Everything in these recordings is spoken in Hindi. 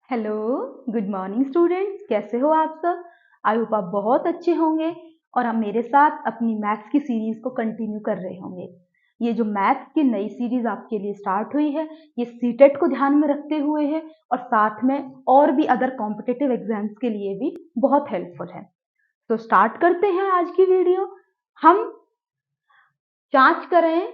Hello, good morning students. कैसे हो आप सब? आई होप आप बहुत अच्छे होंगे और आप मेरे साथ अपनी मैथ्स की सीरीज को कंटिन्यू कर रहे होंगे। ये जो मैथ्स की नई सीरीज आपके लिए स्टार्ट हुई है, ये सीटेट को ध्यान में रखते हुए है और साथ में और भी अदर कॉम्पिटिटिव एग्जाम्स के लिए भी बहुत हेल्पफुल है। तो स्टार्ट करते हैं आज की वीडियो। हम जांच करें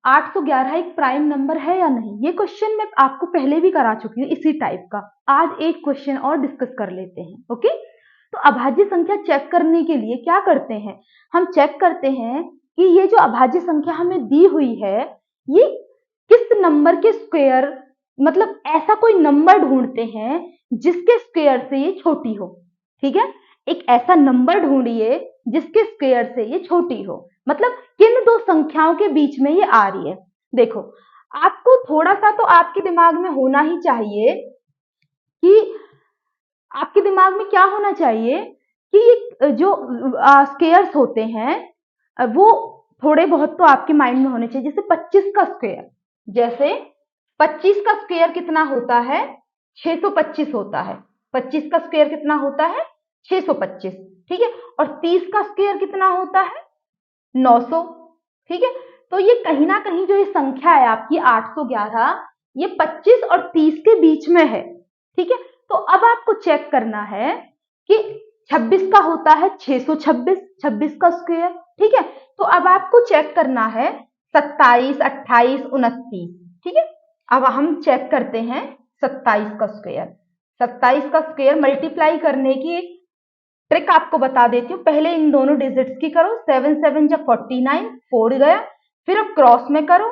811 एक प्राइम नंबर है या नहीं। ये क्वेश्चन मैं आपको पहले भी करा चुकी हूँ इसी टाइप का। आज एक क्वेश्चन और डिस्कस कर लेते हैं। ओके, तो अभाज्य संख्या चेक करने के लिए क्या करते हैं, हम चेक करते हैं कि ये जो अभाज्य संख्या हमें दी हुई है ये किस नंबर के स्क्वायर, मतलब ऐसा कोई नंबर ढूंढते हैं जिसके स्क्वायर से ये छोटी हो। ठीक है, एक ऐसा नंबर ढूंढिए जिसके स्क्वायर से ये छोटी हो, मतलब किन दो संख्याओं के बीच में ये आ रही है। देखो, आपको थोड़ा सा तो आपके दिमाग में होना ही चाहिए कि आपके दिमाग में क्या होना चाहिए कि ये जो स्क्वायर्स होते हैं वो थोड़े बहुत तो आपके माइंड में होने चाहिए। जैसे 25 का स्क्वायर, जैसे 25 का स्क्वायर कितना होता है? 625 होता है। 25 का स्क्वायर कितना होता है? 625। ठीक है, और 30 का स्क्वायर कितना होता है? 900। ठीक है, तो ये कहीं ना कहीं जो ये संख्या है आपकी 811, ये 25 और 30 के बीच में है। ठीक है, तो अब आपको चेक करना है कि 26 का होता है 626, 26 का स्क्वायर। ठीक है, तो अब आपको चेक करना है 27, 28, 29। ठीक है, अब हम चेक करते हैं 27 का स्क्वायर। 27 का स्क्वायर मल्टीप्लाई करने की एक ट्रिक आपको बता देती हूँ। पहले इन दोनों डिजिट्स की करो, 7 7 जा 49, 4 गया। फिर अब क्रॉस में करो,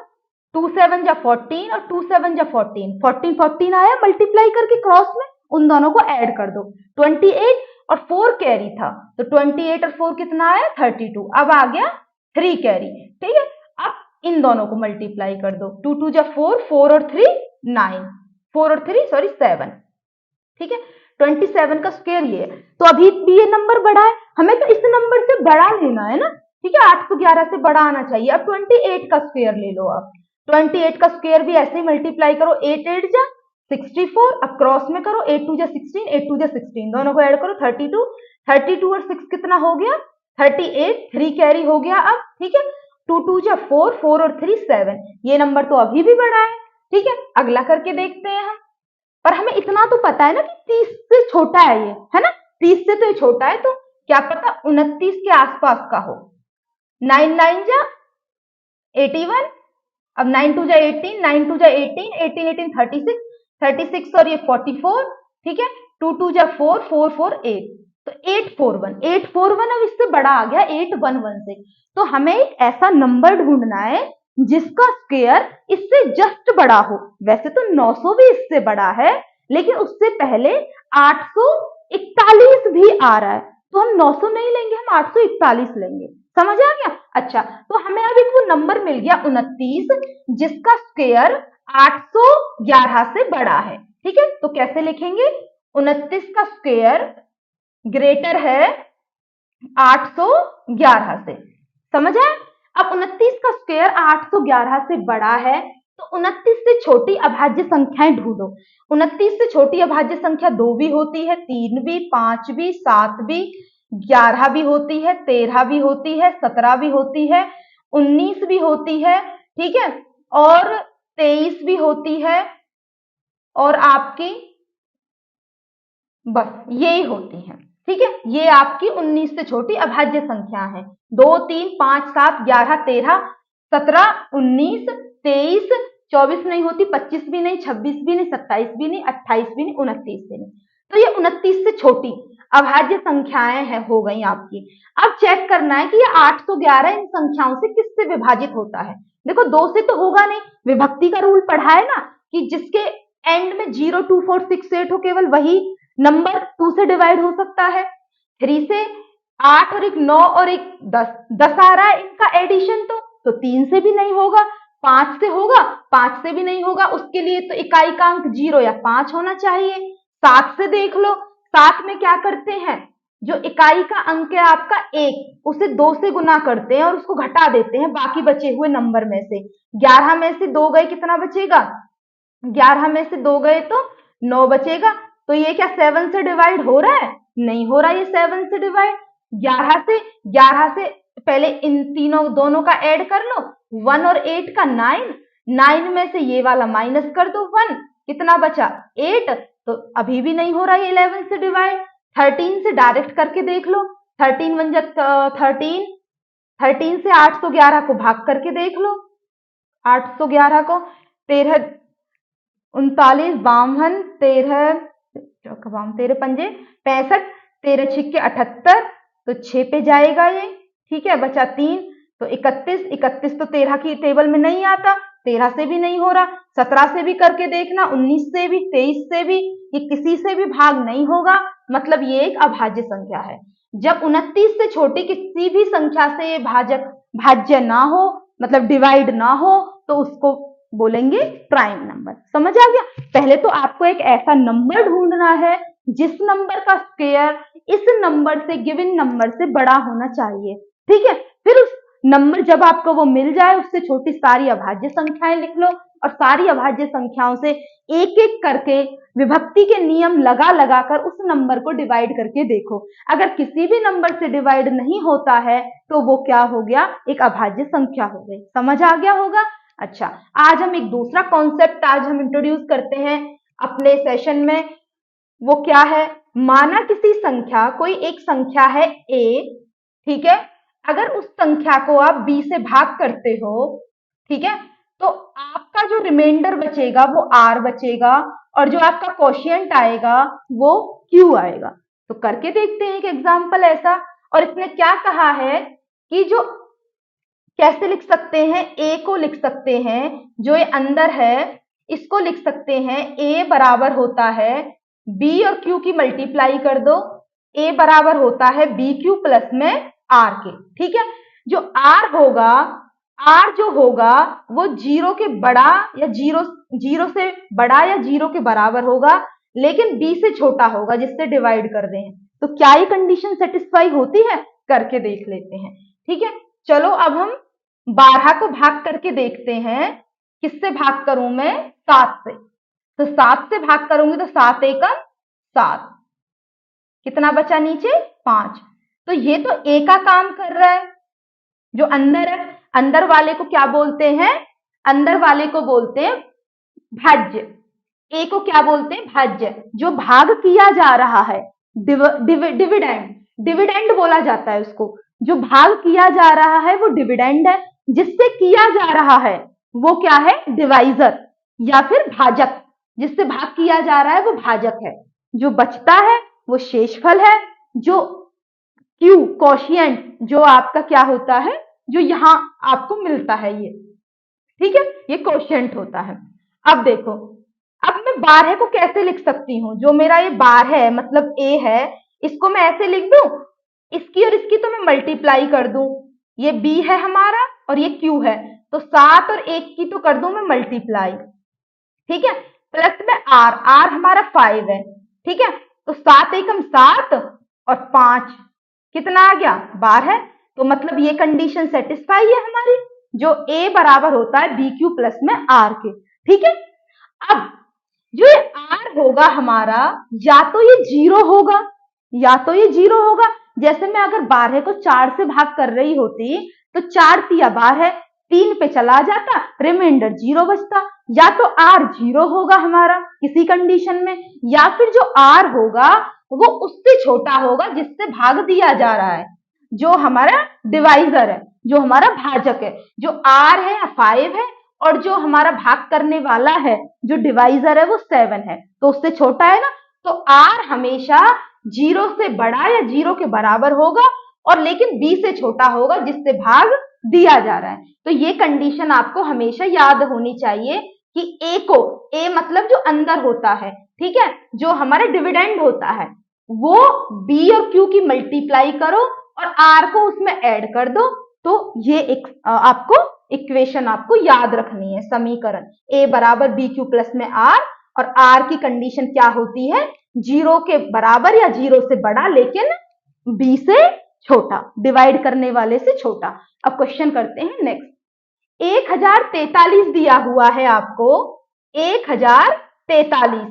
2 7 जा 14 और 2 7 जा 14, 14 14 आया, मल्टीप्लाई करके क्रॉस में उन दोनों को ऐड कर दो। 28 और 4 कैरी था, तो 28 और 4 कितना आया? 32। अब आ गया 3 कैरी। ठीक है, अब इन दोनों को मल्टीप्लाई कर दो, 2 2 जा 4, 4 और 3 9, 4 और 3 सॉरी 7। ठीक है, 27 का स्क्वायर ये है। तो अभी भी ये नंबर बड़ा है, हमें तो इस नंबर से बड़ा लेना है ना। ठीक है, 811 से बड़ा आना चाहिए। अब 28 का स्क्वायर ले लो। आप 28 का स्क्वायर भी ऐसे ही मल्टीप्लाई करो, 8 8 जा 64। अब क्रॉस में करो, 8 2 जा 16, 8 2 जा 16, दोनों को ऐड करो 32। 32 और 6 कितना हो गया? 38, 3 कैरी हो गया अब। ठीक है, 2 2 जा 4, 4 और 3 7, ये नंबर तो अभी भी बड़ा है। ठीक है, अगला करके देखते हैं हम। पर हमें इतना तो पता है ना कि 30 से छोटा है ये, है ना। 30 से तो ये छोटा है, तो क्या पता 29 के आसपास का हो। 9 9 जा 81, अब 9 2 जा 18, 9 2 जा 18, 18 18 36, 36 और ये 44। ठीक है, 2 2 जा 4, 4 4 8, तो 841, 841 अब इससे बड़ा आ गया 811 से। तो हमें एक ऐसा नंबर ढूंढना है जिसका स्क्वायर इससे जस्ट बड़ा हो। वैसे तो 900 भी इससे बड़ा है, लेकिन उससे पहले 841 भी आ रहा है, तो हम 900 नहीं लेंगे, हम 841 लेंगे। समझ आ गया? अच्छा, तो हमें अब एक वो नंबर मिल गया 29 जिसका स्क्वायर 811 से बड़ा है। ठीक है, तो कैसे लिखेंगे? 29 का स्क्वायर ग्रेटर है 811 से। समझ आया? अब 29 का स्क्वायर 811 से बड़ा है, तो 29 से छोटी अभाज्य संख्याएं ढूंढो। 29 से छोटी अभाज्य संख्या 2 भी होती है, 3 भी, 5 भी, 7 भी, 11 भी होती है, 13 भी होती है, 17 भी होती है, 19 भी होती है। ठीक है, और 23 भी होती है, और आपकी बस यही होती है। ठीक है, ये आपकी 19 से छोटी अभाज्य संख्या है। 2 3 5 7 11 13 17 19 23 24 नहीं होती, 25 भी नहीं, 26 भी नहीं, 27 भी नहीं, 28 भी नहीं, 29 भी नहीं। तो ये 29 से छोटी अभाज्य संख्याएं हैं हो गई आपकी। अब चेक करना है कि ये 811 इन संख्याओं से किससे विभाजित होता है। देखो, 2 से तो होगा नहीं, विभक्ति का रूल पढ़ा है ना कि जिसके एंड में 0 2 4 6 8 हो, केवल वही नंबर 2 से डिवाइड हो सकता है। 3 से 8 और एक 9 और एक 10, 10 आ रहा है इनका एडिशन, तो 3 से भी नहीं होगा। 5 से होगा? 5 से भी नहीं होगा, उसके लिए तो इकाई का अंक 0 या 5 होना चाहिए। 7 से देख लो, 7 में क्या करते हैं, जो इकाई का अंक है आपका 1, उसे 2 से गुना करते हैं और उसको घटा देते हैं बाकी बचे हुए नंबर में से। 11 में से 2 गए, कितना बचेगा? 11 में से 2 गए तो 9 बचेगा। तो ये क्या 7 से डिवाइड हो रहा है? नहीं हो रहा ये 7 से डिवाइड। 11 से पहले इन तीनों दोनों का ऐड कर लो, 1 और 8 का 9, 9 में से ये वाला माइनस कर दो 1, कितना बचा 8, तो अभी भी नहीं हो रहा है 11 से डिवाइड। 13 से डायरेक्ट करके देख लो, 13 1 13, 13 से 811 को भाग करके देख लो, 811 को 13 39 52 13 13 पंजे 65, 13 छिक्के 78, तो 6 पे जाएगा ये, ठीक है, बचा 3, तो 31 तो 13 की टेबल में नहीं आता, 13 से भी नहीं हो रहा, 17 से भी करके देखना, 19 से भी, 23 से भी, ये किसी से भी भाग नहीं होगा, मतलब ये एक अभाज्य संख्या है। जब 29 से छोटी किसी भी संख्या से ये भाज्य ना हो, मतलब डिवाइड ना हो, तो उसको बोलेंगे प्राइम नंबर। समझ आ गया? पहले तो आपको एक ऐसा नंबर ढूंढना है जिस नंबर का स्क्वायर इस नंबर से, गिवन नंबर से बड़ा होना चाहिए, ठीक है। फिर उस नंबर जब आपको वो मिल जाए, उससे छोटी सारी अभाज्य संख्याएं लिख लो और सारी अभाज्य संख्याओं से एक एक करके विभक्ति के नियम लगा लगा कर उस नंबर को डिवाइड करके देखो। अगर किसी भी नंबर से डिवाइड नहीं होता है तो वो क्या हो गया? एक अभाज्य संख्या हो गई। समझ आ गया होगा? अच्छा, आज हम एक दूसरा कॉन्सेप्ट आज हम इंट्रोड्यूस करते हैं अपने सेशन में। वो क्या है? माना किसी संख्या, कोई एक संख्या है a, ठीक है, अगर उस संख्या को आप b से भाग करते हो, ठीक है, तो आपका जो रिमाइंडर बचेगा वो r बचेगा और जो आपका क्वोशिएंट आएगा वो q आएगा। तो करके देखते हैं एक एग्जांपल ऐसा। और इसने क्या कहा है कि जो कैसे लिख सकते हैं, a को लिख सकते हैं, जो ये अंदर है इसको लिख सकते हैं, a बराबर होता है b और q की मल्टीप्लाई कर दो, a बराबर होता है bq प्लस में r के, ठीक है। जो r होगा, r जो होगा वो जीरो के बड़ा या जीरो से बड़ा या जीरो के बराबर होगा, लेकिन b से छोटा होगा जिससे डिवाइड कर रहे हैं। तो क्या ये कंडीशन सेटिस्फाई होती है? करके देख लेते हैं, ठीक है। चलो अब हम 12 को भाग करके देखते हैं। किससे भाग करूं मैं? 7 से। तो 7 से भाग करूंगी तो 7 एकम 7, कितना बचा नीचे? 5। तो ये तो a का काम कर रहा है, जो अंदर है। अंदर वाले को क्या बोलते हैं? अंदर वाले को बोलते हैं भाज्य। a को क्या बोलते हैं? भाज्य। जो भाग किया जा रहा है, डिविडेंड, डिविडेंड बोला जाता है उसको। जो भाग किया जा रहा है वो डिविडेंड है, जिससे किया जा रहा है वो क्या है? डिवाइजर या फिर भाजक। जिससे भाग किया जा रहा है वो भाजक है, जो बचता है वो शेषफल है, जो क्यू क्वोशिएंट जो आपका क्या होता है, जो यहां आपको मिलता है ये, ठीक है, ये क्वोशिएंट होता है। अब देखो, अब मैं 12 को कैसे लिख सकती हूँ? जो मेरा ये 12 है मतलब a है, इसको मैं ऐसे लिख दूं, इसकी और इसकी तो मैं मल्टीप्लाई कर दूं, ये b है हमारा और ये q है, तो 7 और 1 की तो कर दूं मैं मल्टीप्लाई, ठीक है, प्लस में r हमारा 5 है, ठीक है। तो 7 एकम 7 और 5 कितना आ गया? 12। तो मतलब ये कंडीशन सेटिस्फाई है हमारी, जो a बराबर होता है bq प्लस में r के, ठीक है। अब जो ये r होगा हमारा, या तो ये जीरो होगा या तो ये जीरो होगा। जैसे मैं अगर 12 को 4 से भाग कर रही होती तो 4 तिया 12, 3 पे चला जाता, रिमाइंडर जीरो बचता। या तो r जीरो होगा हमारा किसी कंडीशन में, या फिर जो r होगा वो उससे छोटा होगा जिससे भाग दिया जा रहा है, जो हमारा डिवाइजर है, जो हमारा भाजक है। जो r है 5 है और जो हमारा भाग करने वाला है, जो डिवाइजर है वो 7 है, तो उससे छोटा है ना। तो r हमेशा जीरो से बड़ा या जीरो के बराबर होगा, और लेकिन b से छोटा होगा जिससे भाग दिया जा रहा है। तो ये कंडीशन आपको हमेशा याद होनी चाहिए कि a मतलब जो अंदर होता है, ठीक है, जो हमारा डिविडेंड होता है, वो b और q की मल्टीप्लाई करो और r को उसमें ऐड कर दो। तो ये एक आपको इक्वेशन आपको याद रखनी है, समीकरण a बराबर bq प्लस में r, और r की कंडीशन क्या होती है? जीरो के बराबर या जीरो से बड़ा लेकिन b से छोटा, डिवाइड करने वाले से छोटा। अब क्वेश्चन करते हैं नेक्स्ट। 1043 दिया हुआ है आपको, 1043।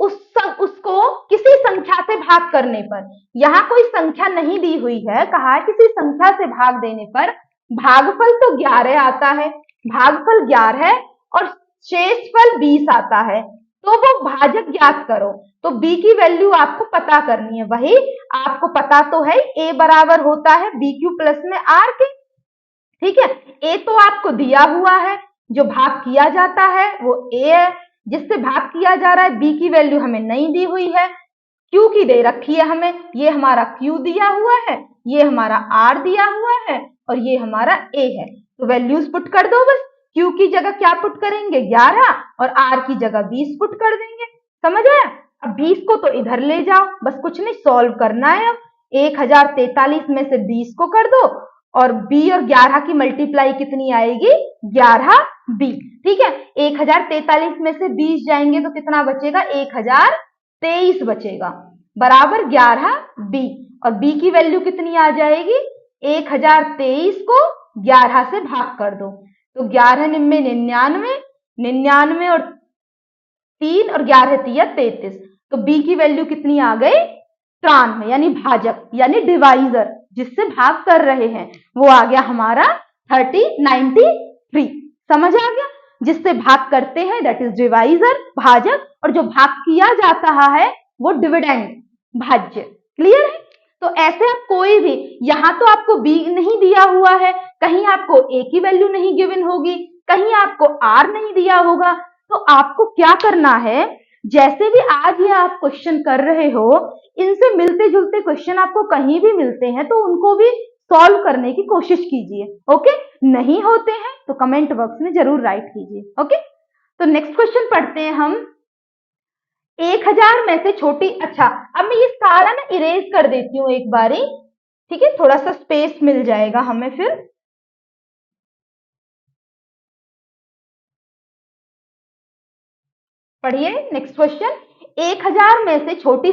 उसको किसी संख्या से भाग करने पर, यहाँ कोई संख्या नहीं दी हुई है, कहा है किसी संख्या से भाग देने पर भागफल तो 11 आता है, भागफल 11 है और शेषफल 20 आता है, तो वो भाजक ज्ञात करो। तो b की वैल्यू आपको पता करनी है, वही आपको पता तो है a बराबर होता है BQ प्लस में R के, ठीक है। a तो आपको दिया हुआ है, जो भाग किया जाता है वो a है, जिससे भाग किया जा रहा है। b की वैल्यू हमें नहीं दी हुई है, q की दे रखी है हमें, ये हमारा q दिया हुआ है, ये हमारा r दिया हुआ है और ये हमारा a है। तो वैल्यूज पुट कर दो बस, q की जगह क्या पुट करेंगे 11 और r की जगह 20 पुट कर देंगे, समझ आया। अब 20 को तो इधर ले जाओ, बस कुछ नहीं सॉल्व करना है। अब 1043 में से 20 को कर दो और b और 11 की मल्टीप्लाई कितनी आएगी 11b, ठीक है। 1043 में से 20 जाएंगे तो कितना बचेगा 1023 बचेगा, बराबर 11b, और b की वैल्यू कितनी आ जाएगी 1023 को 11 से भाग कर दो, तो 11 निन्मे 99, 99 और 3 और 11 तिया 33, तो b की वैल्यू कितनी आ गई 93, यानी भाजक यानी डिवाइजर जिससे भाग कर रहे हैं वो आ गया हमारा 3093, समझ आ गया। जिससे भाग करते हैं दैट इज डिवाइजर भाजक, और जो भाग किया जाता है वो डिविडेंड भाज्य, क्लियर है। तो ऐसे आप कोई भी, यहाँ तो आपको b नहीं दिया हुआ है, कहीं आपको a की वैल्यू नहीं गिवन होगी, कहीं आपको r नहीं दिया होगा, तो आपको क्या करना है, जैसे भी आज ये आप क्वेश्चन कर रहे हो इनसे मिलते जुलते क्वेश्चन आपको कहीं भी मिलते हैं तो उनको भी सॉल्व करने की कोशिश कीजिए, ओके। नहीं होते हैं तो कमेंट बॉक्स में जरूर राइट कीजिए, ओके। तो नेक्स्ट क्वेश्चन पढ़ते हैं हम। 1000 में से छोटी, अच्छा अब मैं ये सारा ना इरेज कर देती हूँ एक बारी, ठीक है, थोड़ा सा स्पेस मिल जाएगा हमें फिर। पढ़िए नेक्स्ट क्वेश्चन। 1000 में से छोटी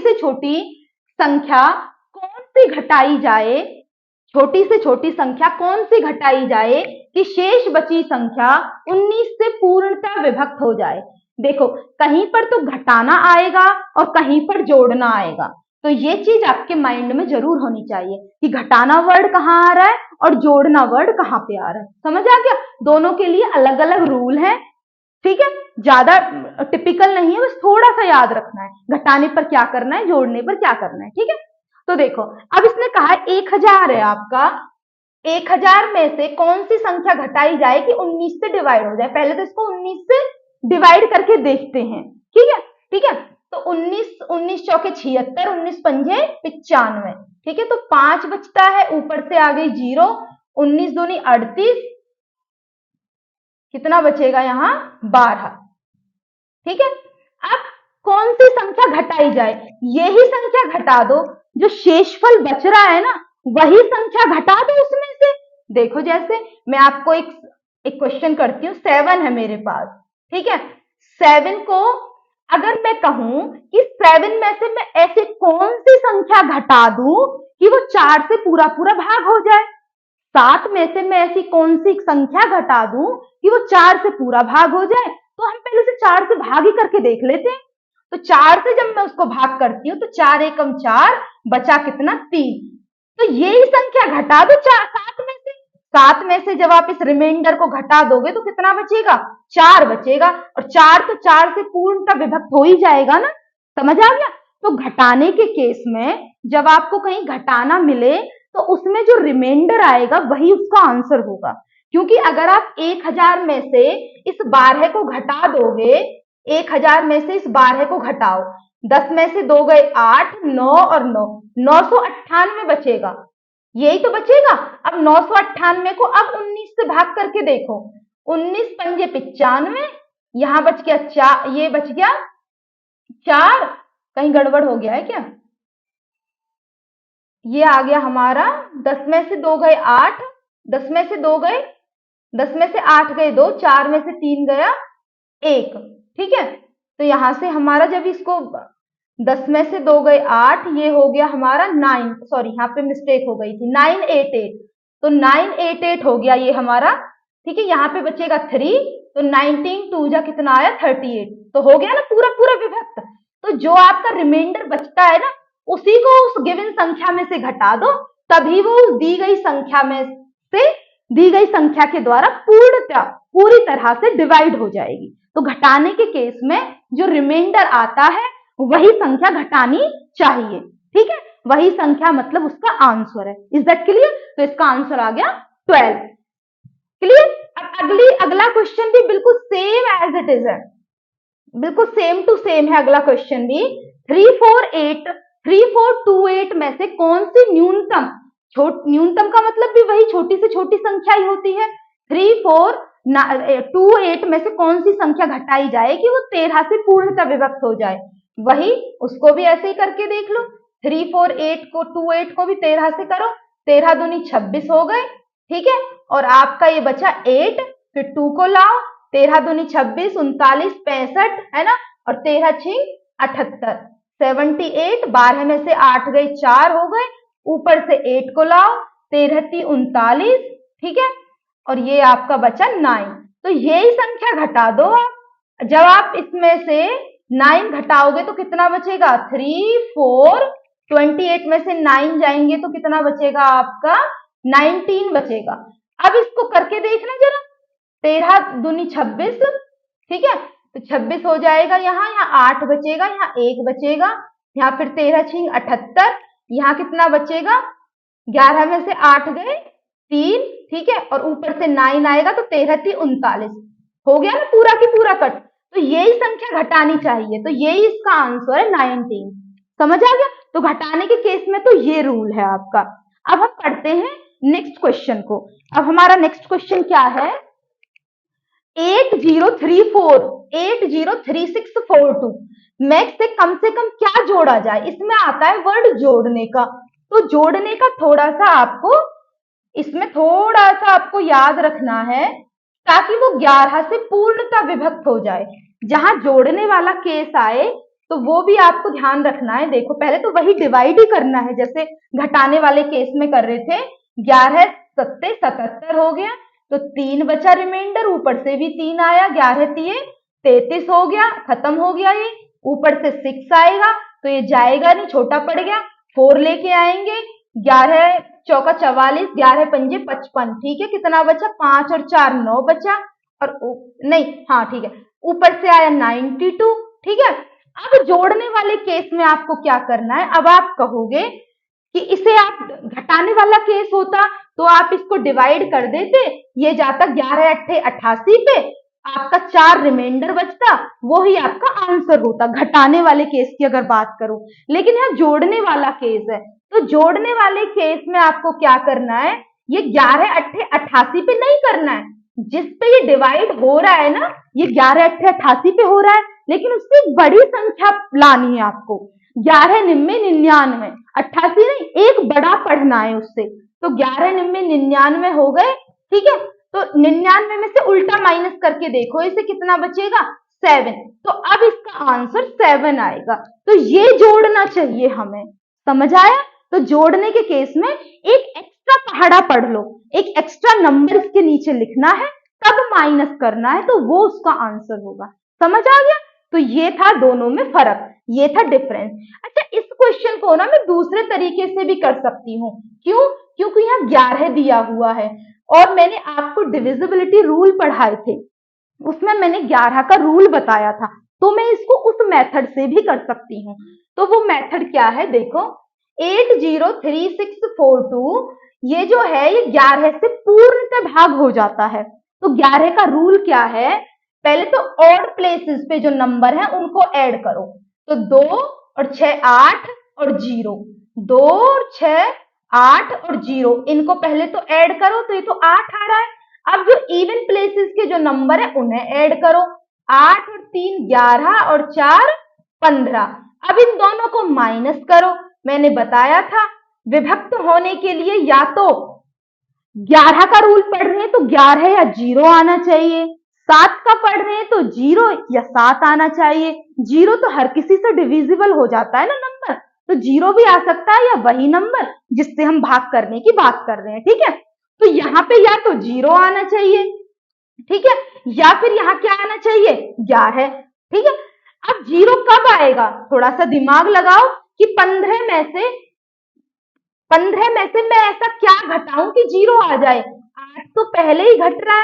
संख्या कौन सी घटाई जाए, छोटी से छोटी संख्या कौन सी घटाई जाए कि शेष बची संख्या 19 से पूर्णतः विभक्त हो जाए। देखो कहीं पर तो घटाना आएगा और कहीं पर जोड़ना आएगा, तो ये चीज आपके माइंड में जरूर होनी चाहिए कि घटाना वर्ड कहाँ आ रहा है और जोड़ना वर्ड कहाँ पे आ रहा है, समझ आ गया। दोनों के लिए अलग अलग रूल है, ठीक है, ज्यादा टिपिकल नहीं है, बस थोड़ा सा याद रखना है घटाने पर क्या करना है, जोड़ने पर क्या करना है, ठीक है। तो देखो अब इसने कहा 1000 है आपका, 1000 में से कौन सी संख्या घटाई जाए कि 19 से डिवाइड हो जाए। पहले तो इसको 19 से डिवाइड करके देखते हैं, ठीक है, ठीक है। तो 19 चौके 76, 19 पंजे 95, ठीक है। तो 5 बचता है, ऊपर से आ गई 0, 19 दूनी 38, कितना बचेगा यहाँ 12, ठीक है। अब कौन सी संख्या घटाई जाए, यही संख्या घटा दो, जो शेषफल बच रहा है ना वही संख्या घटा दो उसमें से। देखो जैसे मैं आपको एक क्वेश्चन करती हूँ, 7 है मेरे पास, ठीक है। 7 को अगर मैं कहूं कि 7 में से मैं ऐसे कौन सी संख्या घटा दूं कि वो 4 से पूरा पूरा भाग हो जाए, 7 में से मैं ऐसी कौन सी संख्या घटा दूं कि वो 4 से पूरा भाग हो जाए, तो हम पहले से 4 से भाग ही करके देख लेते हैं। तो 4 से जब मैं उसको भाग करती हूँ तो 4 एकम 4, बचा कितना 3, तो यही संख्या घटा दो 7 में से। 7 में से जब आप इस रिमाइंडर को घटा दोगे तो कितना बचेगा 4 बचेगा, और 4 तो 4 से पूर्णतः विभक्त हो ही जाएगा ना, समझ आ गया। तो घटाने के केस में जब आपको कहीं घटाना मिले तो उसमें जो रिमाइंडर आएगा वही उसका आंसर होगा, क्योंकि अगर आप 1000 में से इस 12 को घटा दोगे, 1000 में से इस 12 को घटाओ, 10 में से 2 गए 8, 9 और 9, 998 बचेगा, यही तो बचेगा। अब 998 को अब 19 से भाग करके देखो, 19 पंजे 95, यहां बच गया 4, ये बच गया 4, कहीं गड़बड़ हो गया है क्या, ये आ गया हमारा 10 में से 2 गए 8, 10 में से 2 गए, 10 में से 8 गए 2, 4 में से 3 गया 1, ठीक है। तो यहां से हमारा जब इसको 10 में से 2 गए 8, ये हो गया हमारा 9, सॉरी यहाँ पे मिस्टेक हो गई थी, 988, तो 988 हो गया ये हमारा, ठीक है। यहाँ पे बचेगा 3, तो 19 2 जा कितना आया 38, तो हो गया ना पूरा पूरा विभक्त। तो जो आपका रिमाइंडर बचता है ना, उसी को उस गिवन संख्या में से घटा दो, तभी वो उस दी गई संख्या में से दी गई संख्या के द्वारा पूरी तरह से डिवाइड हो जाएगी। तो घटाने के केस में जो रिमाइंडर आता है वही संख्या घटानी चाहिए। ठीक है, वही संख्या मतलब उसका आंसर है। Is that clear? तो इसका आंसर आ गया 12। क्लियर? अब अगला क्वेश्चन भी बिल्कुल सेम एज इट इज है, बिल्कुल सेम टू सेम है अगला क्वेश्चन भी। 3428 में से कौन सी न्यूनतम, न्यूनतम का मतलब भी वही छोटी से छोटी संख्या ही होती है। 3428 में से कौन सी संख्या घटाई जाए कि वो 13 से पूर्णतः विभक्त हो जाए। वही उसको भी ऐसे ही करके देख लो। 348 को 28 को भी 13 से करो, 13 दूनी 26 हो गए। ठीक है, और आपका ये बचा 8, फिर 2 को लाओ, 13 दूनी 26, 39, 65 है ना, और 13 छिंग 78, 78, 12 में से 8 गए, 4 हो गए, ऊपर से 8 को लाओ, 13 × 39, ठीक है, और ये आपका बचा 9। तो यही संख्या घटा दो आप। जब आप इसमें से 9 घटाओगे तो कितना बचेगा? 3, 4, 28 में से 9 जाएंगे तो कितना बचेगा आपका? 19 बचेगा। अब इसको करके देखना जरा, 13 दूनी 26, ठीक है, तो 26 हो जाएगा, यहाँ 8 बचेगा, यहाँ 1 बचेगा, यहाँ फिर 13 छिंग 78, यहाँ कितना बचेगा? 11 में से 8 गए 3, ठीक है, और ऊपर से 9 आएगा तो 13 × 39 हो गया ना पूरा की पूरा कट। तो यही संख्या घटानी चाहिए, तो यही इसका आंसर है 19। समझ आ गया? तो घटाने के केस में तो ये रूल है आपका। अब हम पढ़ते हैं नेक्स्ट क्वेश्चन को। अब हमारा नेक्स्ट क्वेश्चन क्या है? 803642 मैक्स से कम क्या जोड़ा जाए। इसमें आता है वर्ड जोड़ने का। तो जोड़ने का इसमें थोड़ा सा आपको याद रखना है ताकि वो 11 से पूर्णतः विभक्त हो जाए। जहां जोड़ने वाला केस आए तो वो भी आपको ध्यान रखना है। देखो पहले तो वही डिवाइड ही करना है जैसे घटाने वाले केस में कर रहे थे। 11 7 77 हो गया, तो 3 बचा रिमाइंडर, ऊपर से भी 3 आया, 11 3 33 हो गया, खत्म हो गया ये। ऊपर से 6 आएगा तो ये जाएगा नहीं, छोटा पड़ गया। 4 लेके आएंगे, 11 चौका 44, 11 पंजे 55, ठीक है, कितना बचा? 5 और 4 9 बचा, और नहीं, हाँ ठीक है, ऊपर से आया 92, ठीक है। अब जोड़ने वाले केस में आपको क्या करना है? अब आप कहोगे कि इसे आप घटाने वाला केस होता तो आप इसको डिवाइड कर देते, ये जाता 11 8 88 पे, आपका 4 रिमाइंडर बचता, वो ही आपका आंसर होता घटाने वाले केस की अगर बात करूं। लेकिन यहाँ जोड़ने वाला केस है, तो जोड़ने वाले केस में आपको क्या करना है? ये 11 8 88 पे नहीं करना है, जिस पे ये डिवाइड हो रहा है ना, ये 11 8 88 पे हो रहा है, लेकिन उससे बड़ी संख्या लानी है आपको। 11 9 99, 88 नहीं, एक बड़ा पढ़ना है उससे। तो 11 9 99 हो गए, ठीक है, तो 99 में से उल्टा माइनस करके देखो, इसे कितना बचेगा? 7। तो अब इसका आंसर 7 आएगा। तो ये जोड़ना चाहिए हमें, समझ आया? तो जोड़ने के केस में एक एक्स्ट्रा पहाड़ा पढ़ लो, एक एक्स्ट्रा नंबर इसके नीचे लिखना है, तब माइनस करना है, तो वो उसका आंसर होगा। समझ आ गया? तो ये था दोनों में फर्क, ये था डिफरेंस। अच्छा, इस क्वेश्चन को ना मैं दूसरे तरीके से भी कर सकती हूँ। क्यों? क्योंकि यहाँ 11 दिया हुआ है और मैंने आपको डिविजिबिलिटी रूल पढ़ाए थे, उसमें मैंने 11 का रूल बताया था, तो मैं इसको उस मेथड से भी कर सकती हूँ। तो वो मेथड क्या है? देखो, 803642 ये जो है ये 11 से पूर्णतः भाग हो जाता है। तो 11 का रूल क्या है? पहले तो ऑड प्लेसेस पे जो नंबर है उनको ऐड करो। तो 2 और 6 8 और 0, 2 और 6 8 और 0, इनको पहले तो ऐड करो, तो ये तो 8 आ रहा है। अब जो इवन प्लेसेस के जो नंबर है उन्हें ऐड करो, 8 और 3 11 और 4 15। अब इन दोनों को माइनस करो। मैंने बताया था विभक्त होने के लिए या तो 11 का रूल पढ़ रहे हैं तो 11 या 0 आना चाहिए, 7 का पढ़ रहे हैं तो 0 या 7 आना चाहिए। 0 तो हर किसी से डिविजिबल हो जाता है ना नंबर, तो 0 भी आ सकता है या वही नंबर जिससे हम भाग करने की बात कर रहे हैं, ठीक है। तो यहाँ पे या तो 0 आना चाहिए, ठीक है, या फिर यहाँ क्या आना चाहिए? 11, ठीक है। अब जीरो कब आएगा, थोड़ा सा दिमाग लगाओ कि 15 में से मैं ऐसा क्या घटाऊं कि जीरो आ जाए। 8 तो पहले ही घट रहा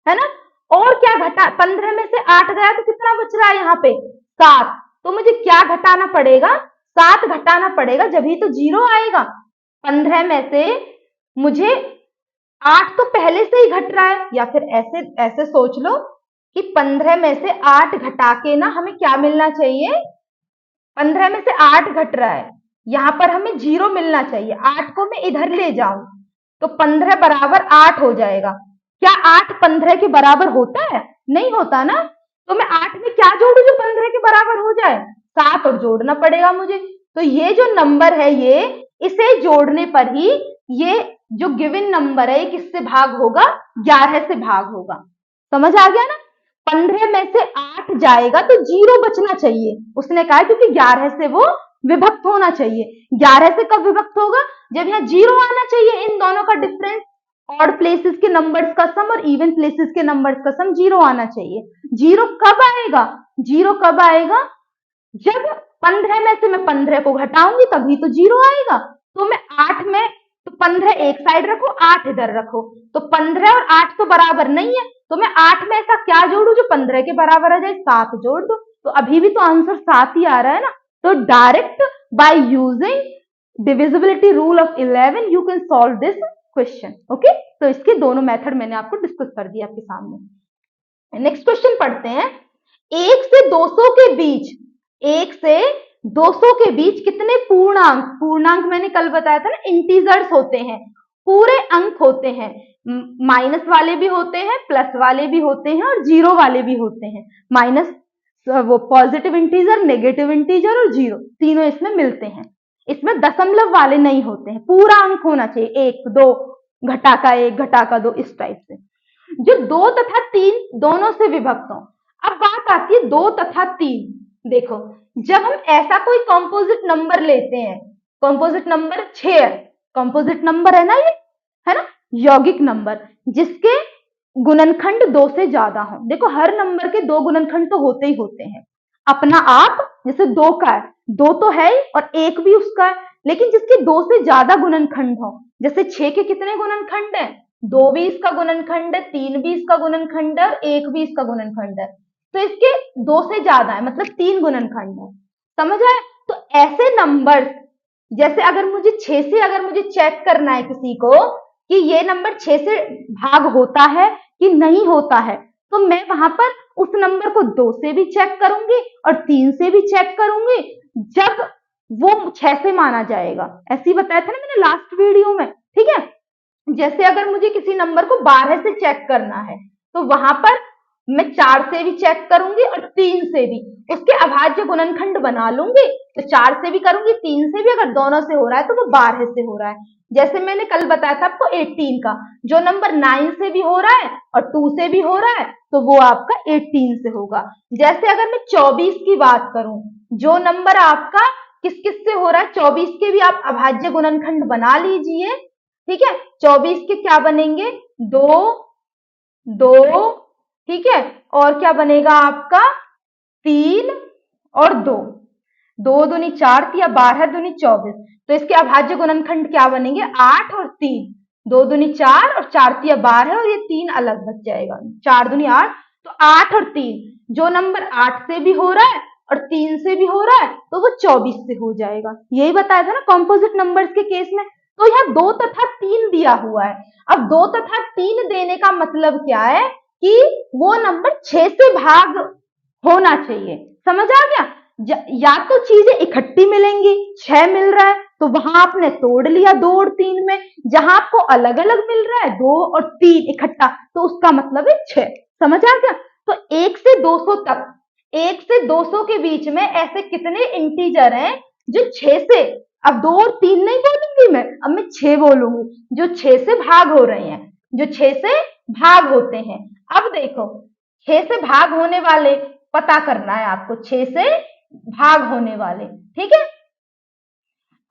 है ना, और क्या घटा, 15 में से 8 गया तो कितना बच रहा है यहाँ पे, 7। तो मुझे क्या घटाना पड़ेगा, 7 घटाना पड़ेगा, जब तो जीरो आएगा। 15 में से मुझे 8 तो पहले से ही घट रहा है, या फिर ऐसे ऐसे सोच लो कि 15 में से 8 घटा के ना हमें क्या मिलना चाहिए, 15 में से 8 घट रहा है, यहाँ पर हमें जीरो मिलना चाहिए। 8 को मैं इधर ले जाऊं तो 15 बराबर 8 हो जाएगा। क्या 8 15 के बराबर होता है, नहीं होता ना। तो मैं 8 में क्या जोड़ू जो 15 के बराबर हो जाए, 7 और जोड़ना पड़ेगा मुझे। तो ये जो नंबर है, ये इसे जोड़ने पर ही ये जो गिवन नंबर है ये किससे भाग होगा, 11 से भाग होगा। समझ आ गया ना। 15 में से 8 जाएगा तो जीरो बचना चाहिए, उसने कहा क्योंकि 11 से वो विभक्त होना चाहिए। 11 से कब विभक्त होगा, जब यहाँ जीरो आना चाहिए। इन दोनों का डिफरेंस, ऑड प्लेसेस के नंबर्स का सम और इवन प्लेसेस के नंबर्स का सम जीरो आना चाहिए। जीरो कब आएगा, जीरो कब आएगा, जब 15 में से मैं 15 को घटाऊंगी तभी तो जीरो आएगा। तो मैं 8 में, तो 15 एक साइड रखो, 8 इधर रखो, तो 15 और 8 तो बराबर नहीं है, तो मैं 8 में ऐसा क्या जोड़ू जो 15 के बराबर आ जाए, 7 जोड़ दो। तो अभी भी तो आंसर 7 ही आ रहा है ना। तो direct by using divisibility rule of 11 you can solve this question. Okay, तो इसके दोनों मेथड मैंने आपको डिस्कस कर दिया आपके सामने। नेक्स्ट क्वेश्चन पढ़ते हैं। 1 से 200 के बीच, 1 से 200 के बीच कितने पूर्णांक, पूर्णांक मैंने कल बताया था ना, इंटीजर्स होते हैं, पूरे अंक होते हैं। माइनस वाले भी होते हैं, प्लस वाले भी होते हैं और जीरो वाले भी होते हैं। माइनस वो पॉजिटिव इंटीजर, नेगेटिव इंटीजर और जीरो, तीनों इसमें मिलते हैं। इसमें दशमलव वाले नहीं होते हैं, पूरा अंक होना चाहिए, 1 2 घटा का 1 घटा का 2, इस टाइप से। जो 2 तथा 3 दोनों से विभक्त हो। अब बात आती है 2 तथा 3। देखो, जब हम ऐसा कोई कॉम्पोजिट नंबर लेते हैं, कॉम्पोजिट नंबर 6 कॉम्पोजिट नंबर है ना, ये है ना, यौगिक नंबर, जिसके गुणनखंड 2 से ज्यादा हो। देखो, हर नंबर के 2 गुणनखंड तो होते ही होते हैं अपना आप, जैसे 2 का है, 2 तो है ही और 1 भी उसका है, लेकिन जिसके 2 से ज्यादा गुणनखंड हो, जैसे 6 के कितने गुणनखंड है, 2 भी इसका गुणनखंड है, 3 भी इसका गुणनखंड है और 1 भी इसका गुणनखंड है। तो इसके 2 से ज्यादा है, मतलब 3 गुणनखंड है। समझ आए। तो ऐसे नंबर, जैसे अगर मुझे 6 से, अगर मुझे चेक करना है किसी को कि ये नंबर 6 से भाग होता है कि नहीं होता है, तो मैं वहां पर उस नंबर को 2 से भी चेक करूंगी और 3 से भी चेक करूंगी, जब वो 6 से माना जाएगा। ऐसे ही बताया था ना मैंने लास्ट वीडियो में, ठीक है। जैसे अगर मुझे किसी नंबर को 12 से चेक करना है, तो वहां पर मैं 4 से भी चेक करूंगी और 3 से भी, उसके अभाज्य गुणनखंड बना लूंगी। तो 4 से भी करूंगी, 3 से भी, अगर दोनों से हो रहा है तो वो 12 से हो रहा है। जैसे मैंने कल बताया था आपको 18 का, जो नंबर 9 से भी हो रहा है और 2 से भी हो रहा है तो वो आपका 18 से होगा। जैसे अगर मैं 24 की बात करूं, जो नंबर आपका किस किस से हो रहा है, 24 के भी आप अभाज्य गुणनखंड बना लीजिए, ठीक है। 24 के क्या बनेंगे, 2 2, ठीक है, और क्या बनेगा आपका 3 और 2, 2 दूनी 4, 12 दूनी 24। तो इसके अभाज्य गुणनखंड क्या बनेंगे, 8 और 3, 2 दूनी 4 और 4 12 और ये 3 अलग बच जाएगा, 4 दूनी 8। तो 8 और 3, जो नंबर 8 से भी हो रहा है और 3 से भी हो रहा है तो वो 24 से हो जाएगा। यही बताया था ना कॉम्पोजिट नंबर्स के केस में। तो यहाँ 2 तथा 3 दिया हुआ है। अब 2 तथा 3 देने का मतलब क्या है कि वो नंबर 6 से भाग होना चाहिए। समझ आ गया। या तो चीजें इकट्ठी मिलेंगी, 6 मिल रहा है तो वहां आपने तोड़ लिया 2 और 3 में, जहां आपको अलग अलग मिल रहा है 2 और 3 इकट्ठा, तो उसका मतलब है 6। समझ आ गया। तो 1 से 200 तक, 1 से 200 के बीच में ऐसे कितने इंटीजर हैं जो 6 से, अब 2 और 3 नहीं बोलूंगी मैं, अब मैं 6 बोलूंगी, जो 6 से भाग हो रहे हैं, जो 6 से भाग होते हैं। अब देखो, 6 से भाग होने वाले पता करना है आपको, 6 से भाग होने वाले, ठीक है।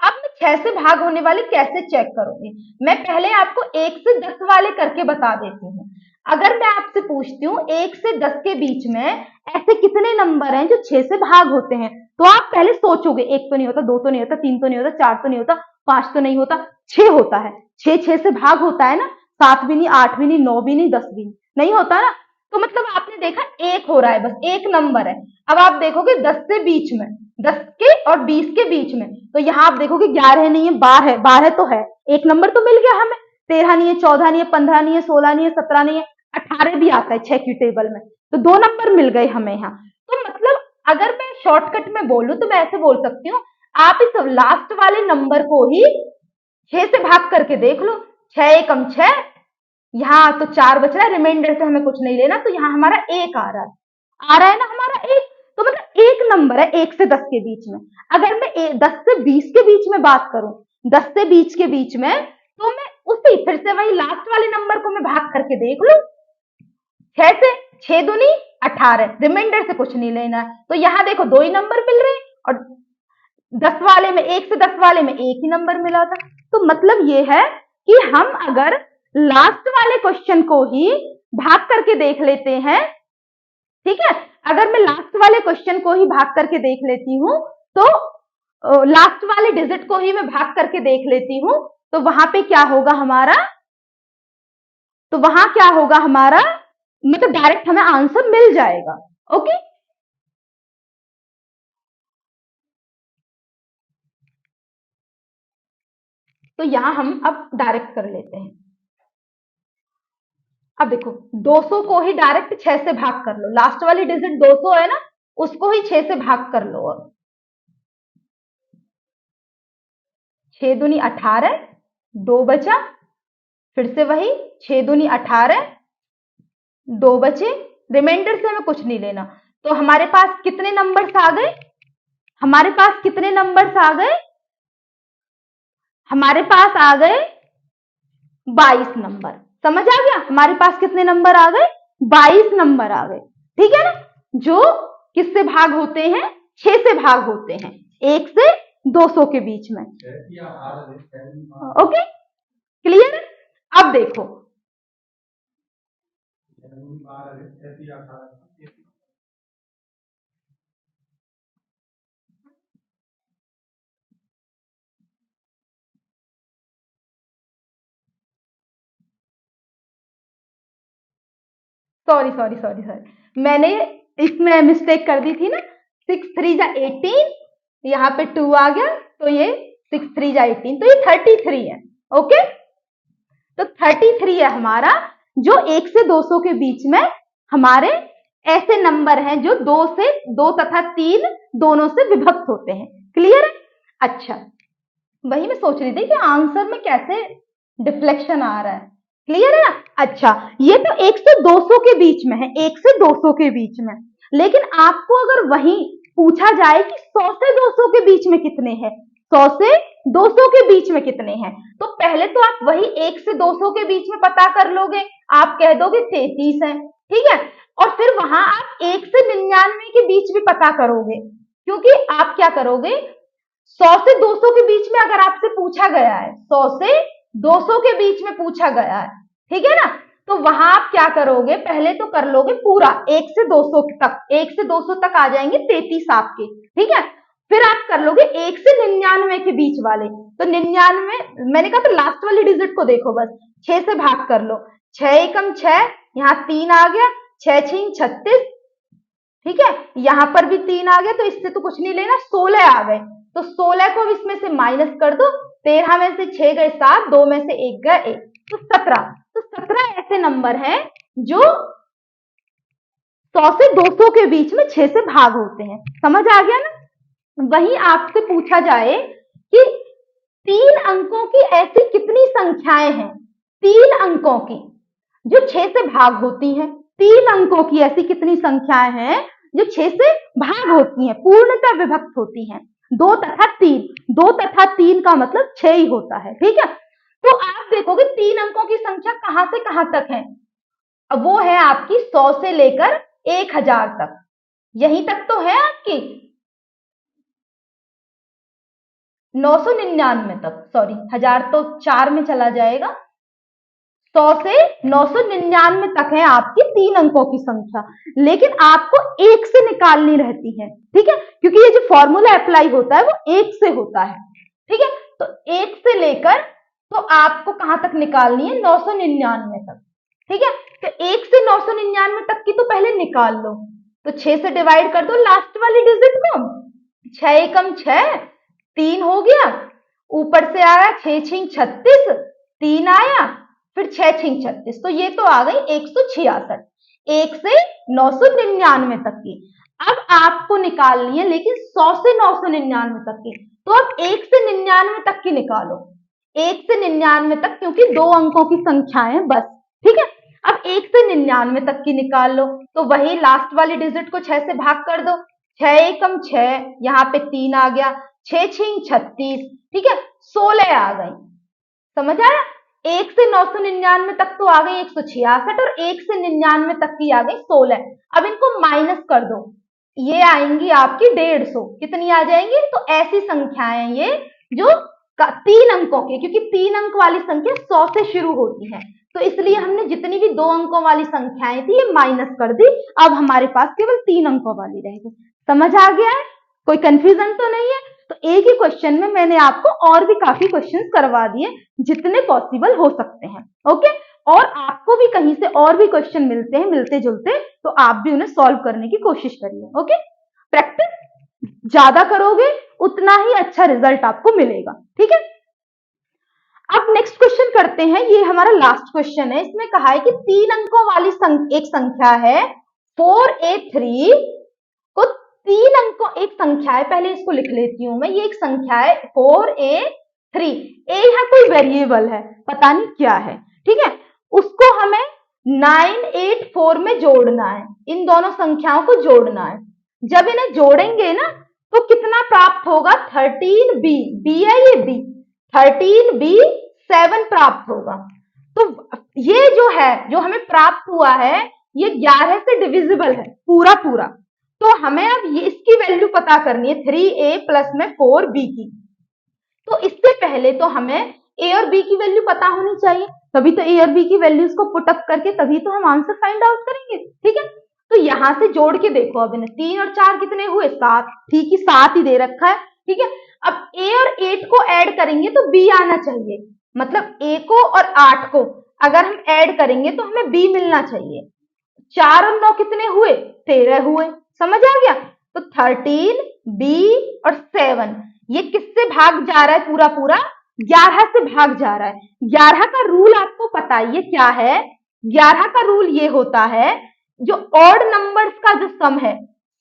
अब मैं 6 से भाग होने वाले कैसे चेक करूंगी, मैं पहले आपको 1 से 10 वाले करके बता देती हूँ। अगर मैं आपसे पूछती हूँ 1 से 10 के बीच में ऐसे कितने नंबर हैं जो 6 से भाग होते हैं, तो आप पहले सोचोगे 1 तो नहीं होता, 2 तो नहीं होता, 3 तो नहीं होता, 4 तो नहीं होता, 5 तो नहीं होता, 6 होता है। 6 से भाग होता है ना, 7 भी नहीं, 8 भी नहीं, 9 भी नहीं, 10 भी नहीं होता ना। तो मतलब आपने देखा 1 हो रहा है, बस एक नंबर है। अब आप देखोगे 10 से बीच में, 10 के और 20 के बीच में, तो यहाँ आप देखोगे 11 नहीं है, 12 है, 12 तो है, एक नंबर तो मिल गया हमें। 13 नहीं है, 14 नहीं है, 15 नहीं है, 16 नहीं है, 17 नहीं है, 18 भी आता है 6 की टेबल में, तो 2 नंबर मिल गए हमें यहाँ। तो मतलब अगर मैं शॉर्टकट में बोलूं तो मैं ऐसे बोल सकती हूँ, आप इस लास्ट वाले नंबर को ही 6 से भाग करके देख लो। 6 एकम 6, यहाँ तो 4 बच रहा है, रिमाइंडर से हमें कुछ नहीं लेना, तो यहाँ हमारा 1 आ रहा है ना हमारा 1। तो मतलब एक नंबर है 1 से 10 के बीच में। अगर मैं 10 से 20 के बीच में बात करूं, 10 से 20 के बीच में, तो मैं उसी फिर से वही लास्ट वाले नंबर को मैं भाग करके देख लूं। 6 से, 6 दूनी 18, रिमाइंडर से कुछ नहीं लेना है, तो यहाँ देखो 2 ही नंबर मिल रहे हैं, और 10 वाले में, 1 से 10 वाले में 1 ही नंबर मिला था। तो मतलब ये है कि हम अगर लास्ट वाले क्वेश्चन को ही भाग करके देख लेते हैं, ठीक है, अगर मैं लास्ट वाले क्वेश्चन को ही भाग करके देख लेती हूँ, तो लास्ट वाले डिजिट को ही मैं भाग करके देख लेती हूँ, तो वहां पे क्या होगा हमारा, तो वहां क्या होगा हमारा, मतलब डायरेक्ट हमें आंसर मिल जाएगा। ओके, तो यहां हम अब डायरेक्ट कर लेते हैं। अब देखो 200 को ही डायरेक्ट 6 से भाग कर लो, लास्ट वाली डिजिट 200 है ना, उसको ही 6 से भाग कर लो। अब 6 दूनी 18, 2 बचा, फिर से वही 6 दूनी 18, 2 बचे, रिमाइंडर से हमें कुछ नहीं लेना। तो हमारे पास कितने नंबर्स आ गए, हमारे पास कितने नंबर्स आ गए, हमारे पास आ गए 22 नंबर। समझ आ गया, हमारे पास कितने नंबर आ गए, 22 नंबर आ गए। ठीक है ना, जो किससे भाग होते हैं, 6 से भाग होते हैं, 1 से 200 के बीच में। Okay, clear. अब देखो, सॉरी सॉरी सॉरी सॉरी, मैंने इसमें मिस्टेक कर दी थी ना, 6 3 जा 18, यहाँ पे 2 आ गया, तो ये 6 3 जा 18, तो ये 33 है। ओके, तो 33 है हमारा, जो 1 से 200 के बीच में हमारे ऐसे नंबर हैं जो 2 तथा 3 दोनों से विभक्त होते हैं। क्लियर है। अच्छा, वही मैं सोच रही थी कि आंसर में कैसे डिफ्लेक्शन आ रहा है। क्लियर है ना। अच्छा, ये तो 1 से 200 के बीच में है, 1 से 200 के बीच में, लेकिन आपको अगर वही पूछा जाए कि 100 से 200 के बीच में कितने हैं, 100 से 200 के बीच में कितने हैं, तो पहले तो आप वही 1 से 200 के बीच में पता कर लोगे, आप कह दोगे 33 है, ठीक है, और फिर वहां आप 1 से 99 के बीच भी पता करोगे, क्योंकि आप क्या करोगे, 100 से 200 के बीच में अगर आपसे पूछा गया है, 100 से 200 के बीच में पूछा गया है, ठीक है ना, तो वहां आप क्या करोगे, पहले तो कर लोगे पूरा 1 से 200 तक, 1 से 200 तक आ जाएंगे 33 आपके, ठीक है, फिर आप कर लोगे 1 से 99 के बीच वाले, तो 99, मैंने कहा तो लास्ट वाली डिजिट को देखो, बस 6 से भाग कर लो, 6 एकम 6, यहाँ 3 आ गया, 6 6 36, ठीक है, यहां पर भी 3 आ गया, तो इससे तो कुछ नहीं लेना, 16 आ गए, तो 16 को इसमें से माइनस कर दो, 13 में से 6 गए 7, 2 में से 1 गया 1, तो 17, तो 17 ऐसे नंबर हैं जो 100 से 200 के बीच में 6 से भाग होते हैं। समझ आ गया ना। वहीं आपसे पूछा जाए कि 3 अंकों की ऐसी कितनी संख्याएं हैं, 3 अंकों की जो 6 से भाग होती हैं, 3 अंकों की ऐसी कितनी संख्याएं हैं जो 6 से भाग होती हैं, पूर्णतः विभक्त होती हैं, 2 तथा 3, 2 तथा 3 का मतलब 6 ही होता है, ठीक है। तो आप देखोगे 3 अंकों की संख्या कहां से कहां तक है, अब वो है आपकी 100 से लेकर 1000 तक, यहीं तक तो है आपकी, 999 तक, सॉरी 1000 तो 4 में चला जाएगा, 100 से 999 तक है आपकी 3 अंकों की संख्या, लेकिन आपको 1 से निकालनी रहती है, ठीक है, क्योंकि ये जो फॉर्मूला अप्लाई होता है वो 1 से होता है, ठीक है। तो 1 से लेकर तो आपको कहां तक निकालनी है, 999 तक, ठीक है। तो 1 से 999 तक की तो पहले निकाल लो, तो 6 से डिवाइड कर दो लास्ट वाली डिजिट को, 6 एकम 6, 3 हो गया, ऊपर से आया 6 छिंग 36, 3 आया, फिर 6 छिंग 36, तो ये तो आ गई 166, 1 से 999 तक की। अब आपको निकालनी है लेकिन 100 से 999 तक की, तो अब 1 से 99 तक की निकालो, 1 से 99 तक, क्योंकि 2 अंकों की संख्याएं बस, ठीक है। अब 1 से 99 तक की निकाल लो, तो वही लास्ट वाली डिजिट को 6 से भाग कर दो, 6 एकम 6, यहाँ पे 3 आ गया, 6 छिंग 36, ठीक है, 16 आ गई, समझ आया। 1 से 999 तक तो आ गई 166 और 1 से 99 तक की आ गई 16। अब इनको माइनस कर दो, ये आएंगी आपकी 150, कितनी आ जाएंगी, तो ऐसी संख्याएं ये जो 3 अंकों के, क्योंकि 3 अंक वाली संख्या 100 से शुरू होती है, तो इसलिए हमने जितनी भी 2 अंकों वाली संख्याएं थी ये माइनस कर दी, अब हमारे पास केवल 3 अंकों वाली रह गई। समझ आ गया है, कोई कंफ्यूजन तो नहीं है। तो एक ही क्वेश्चन में मैंने आपको और भी काफी क्वेश्चंस करवा दिए जितने पॉसिबल हो सकते हैं, ओके। और आपको भी कहीं से और भी क्वेश्चन मिलते हैं मिलते जुलते, तो आप भी उन्हें सॉल्व करने की कोशिश करिए, ओके। प्रैक्टिस ज्यादा करोगे उतना ही अच्छा रिजल्ट आपको मिलेगा, ठीक है। अब नेक्स्ट क्वेश्चन करते हैं, ये हमारा लास्ट क्वेश्चन है। इसमें कहा है कि 3 अंकों वाली एक संख्या है 4a3 को, 3 अंकों एक संख्या है, पहले इसको लिख लेती हूं मैं, ये एक संख्या है 4a3, a यहाँ कोई वेरिएबल है, पता नहीं क्या है, ठीक है, उसको हमें 984 में जोड़ना है, इन दोनों संख्याओं को जोड़ना है। जब इन्हें जोड़ेंगे ना तो कितना प्राप्त होगा, 13b, b है ये b, 13b7 प्राप्त होगा। तो ये जो है, जो हमें प्राप्त हुआ है, ये 11 से डिविजिबल है पूरा पूरा, तो हमें अब ये इसकी वैल्यू पता करनी है, 3a प्लस में 4b की। तो इससे पहले तो हमें a और b की वैल्यू पता होनी चाहिए, तभी तो a और b की वैल्यूज को पुट अप करके तभी तो हम आंसर फाइंड आउट करेंगे, ठीक है। तो यहां से जोड़ के देखो, अब इन्हें 3 और 4 कितने हुए, 7, ठीक ही 7 ही दे रखा है, ठीक है। अब a और 8 को ऐड करेंगे तो b आना चाहिए, मतलब a को और 8 को अगर हम ऐड करेंगे तो हमें b मिलना चाहिए। 4 और 9 कितने हुए, 13 हुए, समझ आ गया। तो 13 b और 7 ये किससे भाग जा रहा है, पूरा पूरा 11 से भाग जा रहा है। 11 का रूल आपको पता है ये क्या है, 11 का रूल ये होता है, जो ऑड नंबर्स का जो सम है,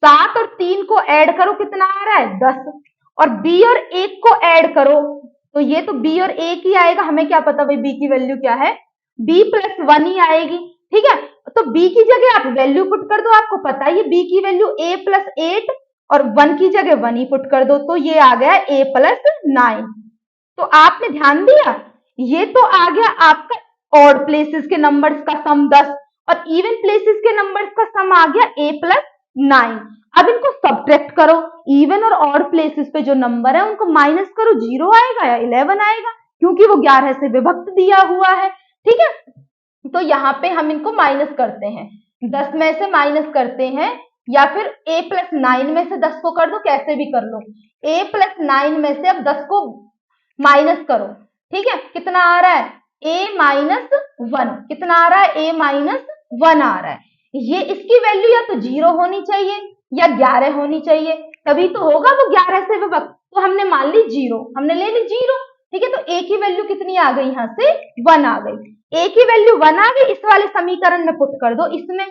7 और 3 को ऐड करो कितना आ रहा है, 10, और b और 1 को ऐड करो तो ये तो b और 1 ही आएगा, हमें क्या पता भाई b की वैल्यू क्या है, b प्लस 1 ही आएगी, ठीक है। तो b की जगह आप वैल्यू पुट कर दो, आपको पता है ये b की वैल्यू a प्लस 8 और 1 की जगह 1 ही पुट कर दो, तो ये आ गया a प्लस 9। तो आपने ध्यान दिया, ये तो आ गया आपका ऑड प्लेसेस के नंबर्स का सम 10 और इवन प्लेसेस के नंबर्स का सम आ गया a प्लस 9। अब इनको सब्ट्रैक्ट करो, इवन और ऑड प्लेसेस पे जो नंबर है उनको माइनस करो, 0 आएगा या 11 आएगा, क्योंकि वो 11 से विभक्त दिया हुआ है, ठीक है। तो यहाँ पे हम इनको माइनस करते हैं, 10 में से माइनस करते हैं, या फिर a प्लस 9 में से 10 को कर दो, कैसे भी कर लो, a प्लस 9 में से अब 10 को माइनस करो, ठीक है, कितना आ रहा है, a माइनस 1, कितना आ रहा है, a माइनस 1 आ रहा है। ये इसकी वैल्यू या तो 0 होनी चाहिए या 11 होनी चाहिए, तभी तो होगा वो 11 से विभक्त, तो हमने मान ली 0, हमने ले ली 0, ठीक है। तो a की वैल्यू कितनी आ गई, यहाँ से 1 आ गई, a की वैल्यू 1 आ गई, इस वाले समीकरण में पुट कर दो इसमें,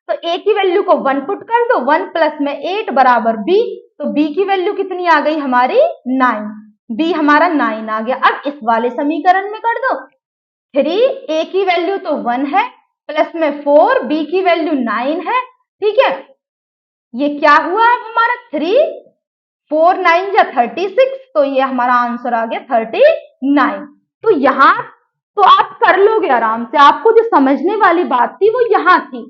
तो a की वैल्यू को 1 पुट कर दो, 1 प्लस में 8 बराबर b, तो b की वैल्यू कितनी आ गई हमारी 9, b हमारा 9 आ गया। अब इस वाले समीकरण में कर दो, 3 a की वैल्यू तो 1 है, प्लस में 4 b की वैल्यू 9 है, ठीक है। ये क्या हुआ अब हमारा 3 4 9 या 36, तो ये हमारा आंसर आ गया 39। तो यहाँ तो आप कर लोगे आराम से, आपको जो समझने वाली बात थी वो यहाँ थी,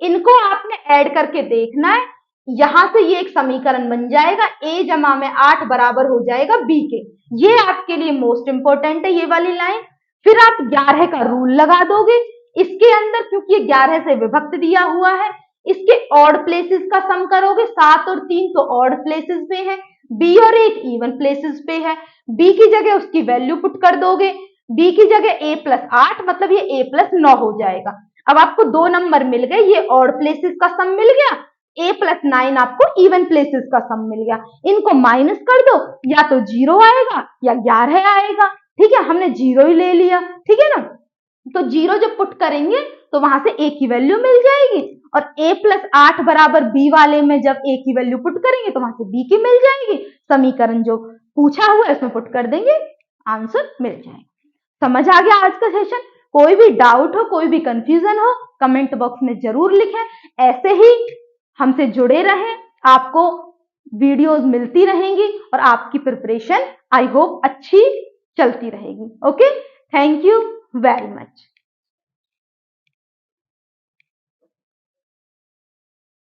इनको आपने ऐड करके देखना है, यहां से ये एक समीकरण बन जाएगा, a जमा में 8 बराबर हो जाएगा b के, ये आपके लिए मोस्ट इंपोर्टेंट है ये वाली लाइन। फिर आप 11 का रूल लगा दोगे। इसके अंदर क्योंकि ये 11 से विभक्त दिया हुआ है, इसके ऑड प्लेसेस का सम करोगे। 7 और 3 तो ऑड प्लेसेस पे है, बी और 8 इवन प्लेसेस पे है। बी की जगह उसकी वैल्यू पुट कर दोगे, बी की जगह a प्लस 8 मतलब ये a प्लस 9 हो जाएगा। अब आपको 2 नंबर मिल गए, ये ऑड प्लेसेस का सम मिल गया, a प्लस 9 आपको इवन प्लेसेस का सम मिल गया। इनको माइनस कर दो, या तो 0 आएगा या 11 आएगा। ठीक है, हमने 0 ही ले लिया, ठीक है ना। तो 0 जब पुट करेंगे तो वहां से a की वैल्यू मिल जाएगी, और a प्लस 8 बराबर b वाले में जब a की वैल्यू पुट करेंगे तो वहां से b की मिल जाएगी। समीकरण जो पूछा हुआ है इसमें पुट कर देंगे, आंसर मिल जाएगा। समझ आ गया आज का सेशन? कोई भी डाउट हो, कोई भी कंफ्यूजन हो, कमेंट बॉक्स में जरूर लिखें। ऐसे ही हमसे जुड़े रहें, आपको वीडियोस मिलती रहेंगी और आपकी प्रिपरेशन आई होप अच्छी चलती रहेगी। Okay, thank you very much.